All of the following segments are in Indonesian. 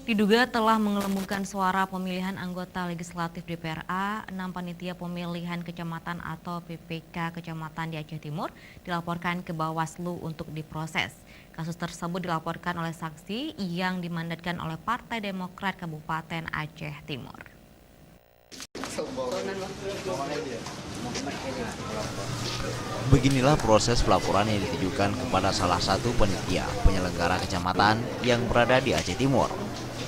Diduga telah menggelembungkan suara pemilihan anggota legislatif DPRA, 6 panitia pemilihan kecamatan atau PPK kecamatan di Aceh Timur dilaporkan ke Bawaslu untuk diproses. Kasus tersebut dilaporkan oleh saksi yang dimandatkan oleh Partai Demokrat Kabupaten Aceh Timur. Beginilah proses pelaporan yang ditujukan kepada salah satu panitia penyelenggara kecamatan yang berada di Aceh Timur.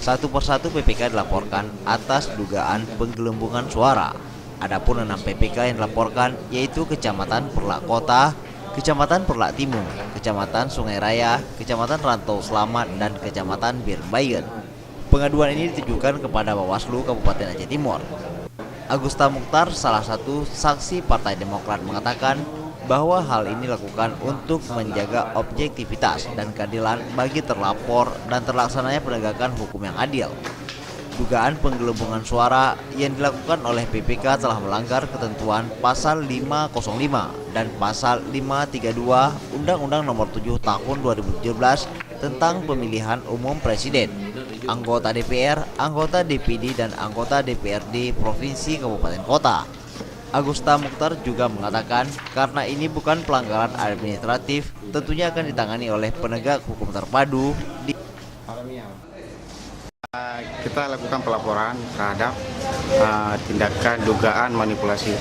Satu persatu PPK dilaporkan atas dugaan penggelembungan suara. Adapun 6 PPK yang dilaporkan yaitu Kecamatan Perlak Kota, Kecamatan Perlak Timur, Kecamatan Sungai Raya, Kecamatan Rantau Selamat, dan Kecamatan Birbayen. Pengaduan ini ditujukan kepada Bawaslu Kabupaten Aceh Timur. Agusta Mukhtar, salah satu saksi Partai Demokrat, mengatakan bahwa hal ini dilakukan untuk menjaga objektivitas dan keadilan bagi terlapor dan terlaksananya penegakan hukum yang adil. Dugaan penggelembungan suara yang dilakukan oleh PPK telah melanggar ketentuan Pasal 505 dan Pasal 532 Undang-Undang Nomor 7 Tahun 2017 tentang Pemilihan Umum Presiden, anggota DPR, anggota DPD, dan anggota DPRD Provinsi Kabupaten Kota. Agusta Mukhtar juga mengatakan karena ini bukan pelanggaran administratif, tentunya akan ditangani oleh penegak hukum terpadu. Kita lakukan pelaporan terhadap tindakan dugaan manipulasi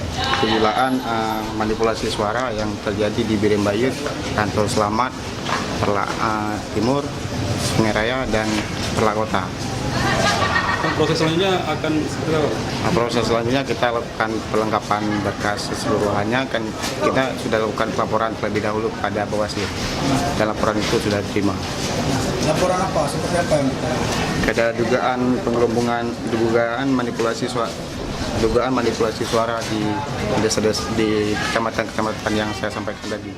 manipulasi suara yang terjadi di Birbayen, Rantau Selamat, Perlak Timur, Sungai Raya, dan Perlak Kota. Proses selanjutnya akan seperti apa? Proses selanjutnya kita lakukan pelengkapan berkas keseluruhannya, kan kita sudah lakukan pelaporan terlebih dahulu pada Bawaslu dan laporan itu sudah diterima. Laporan apa? Seperti apa yang kita? Ada dugaan penggelembungan, dugaan manipulasi suara di desa-desa di kecamatan-kecamatan yang saya sampaikan tadi.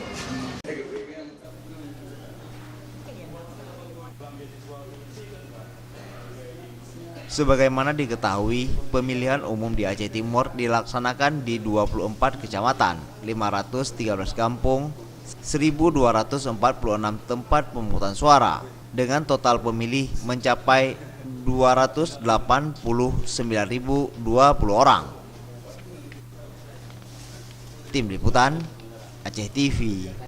Sebagaimana diketahui, pemilihan umum di Aceh Timur dilaksanakan di 24 kecamatan, 513 kampung, 1.246 tempat pemungutan suara, dengan total pemilih mencapai 289.020 orang. Tim Liputan, Aceh TV.